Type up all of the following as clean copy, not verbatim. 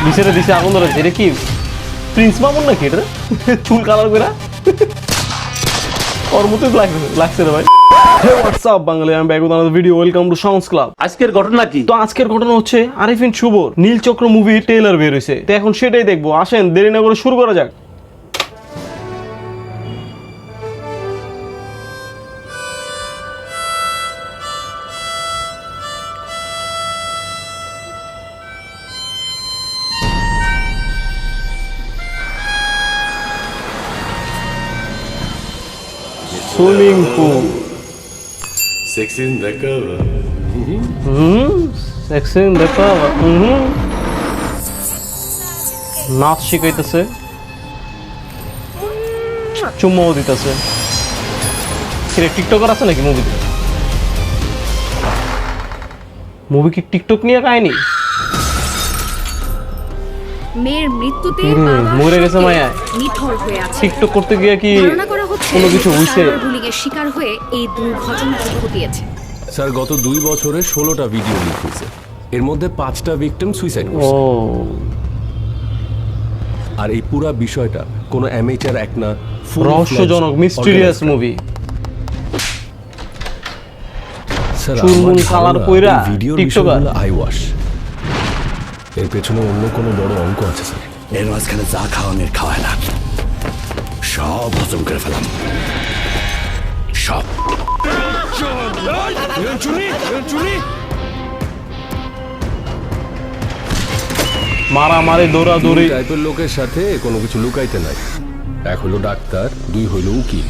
নিচেরে দিছে আগুন ধরে। এটা কি প্রিন্স মামুন নাকি? এটা চুল কালার করে ওর মতোই লাগছে রে ভাই। হোয়াটসঅ্যাপ বাঙালি, আমি back with another video. Welcome to sounds club. আজকের ঘটনা কি? তো আজকের ঘটনা হচ্ছে আরিফিন শুভর নীলচক্র মুভির ট্রেলার বের হয়েছে। তো এখন সেটাই দেখবো। আসেন দেরি না করে শুরু করা যাক। Swimming pool, Sexy in the cover. Sexy দেখা, নাচ শিখাইতেছে, চুম্মাও দিতেছে। টিকটকার আছে নাকি মুভিতে? মুভি কি টিকটক নিয়ে কাহিনী? মেয়ের মৃত্যুতে মরে গেছে মায়া, নিথর হয়ে আছে। টিকটক করতে গিয়ে কি ধারণা করা হচ্ছে কোনো কিছু হইছে? বুলিংয়ের শিকার হয়ে এই দুর্ঘটনাটি ঘটিয়েছে। স্যার, গত 2 বছরে 16টা ভিডিও লিক হয়েছে। এর মধ্যে 5টা ভিকটিম সুইসাইড ও করছে। আর এই পুরো বিষয়টা কোনো অ্যামেচার এক না, রহস্যজনক মিস্টিরিয়াস মুভি। স্যার, চুলমুল কালার কইরা ভিডিও টিকটকার। I wash. এর পেছনে অন্য কোনো বড় অঙ্ক আছে স্যার। এর মাঝখানে যা খাওয়ানোর খাওয়ায় না, সব হজম করে ফেলাম, সব। মারামারি, দৌড়াদৌড়ি। টাইপের লোকের সাথে কোনো কিছু লুকাইতে নাই। 1 হলো ডাক্তার, 2 হইলো উকিল,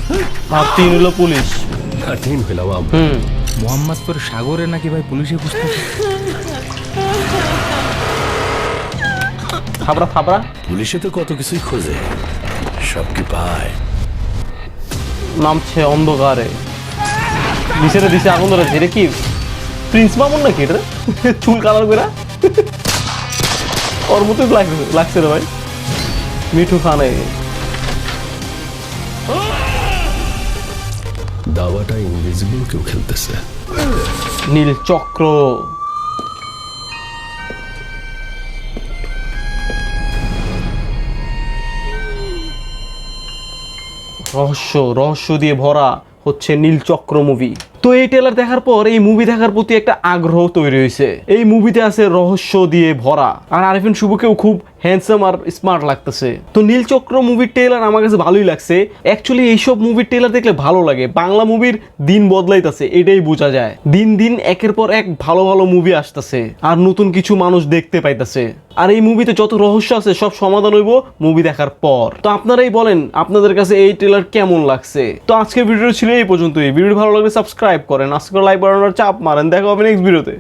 আর 3 হলো পুলিশ। আর 3 হইলাম আমরা। মোহাম্মদপুর সাগরে নাকি ভাই পুলিশে খুঁজতেছে। থাবড়া থাবড়া পুলিশে তো কত কিছুই খোঁজে, সব কি পায়? নামছে অন্ধকারে। নিচেরে দিছে আগুন ধরে। এটা কি প্রিন্স মামুন নাকি? এটা চুল কালার করে ওর মতোই লাগছে রে ভাই। মিঠু খানে দাবাটা ইনভিজিবল কেউ খেলতেছে। নীল চক্র। রহস্য দিয়ে ভরা হচ্ছে নীলচক্র মুভি। তো এই ট্রেলার দেখার পর এই মুভি দেখার প্রতি একটা আগ্রহ তৈরি হয়েছে। এই মুভিতে আছে রহস্য দিয়ে ভরা, আর আরিফিন শুভকেও খুব হ্যান্ডসাম আর স্মার্ট লাগতেছে। তো নীলচক্র মুভির ট্রেলার আমার কাছে ভালোই লাগছে। অ্যাকচুয়ালি এইসব মুভির ট্রেলার দেখলে ভালো লাগে। বাংলা মুভির দিন বদলাইতেছে, এটাই বোঝা যায়। দিন দিন একের পর এক ভালো ভালো মুভি আসতেছে, আর নতুন কিছু মানুষ দেখতে পাইতেছে। আর এই মুভিতে যত রহস্য আছে সব সমাধান হইব মুভি দেখার পর। তো আপনারাই বলেন আপনাদের কাছে এই ট্রেলার কেমন লাগছে। তো আজকের ভিডিও ছিল এই পর্যন্তই। ভিডিও ভালো লাগলে সাবস্ক্রাইব করেন, আজকে লাইক বাড়ানোর চাপ মারেন। দেখা হবে নেক্সট ভিডিওতে।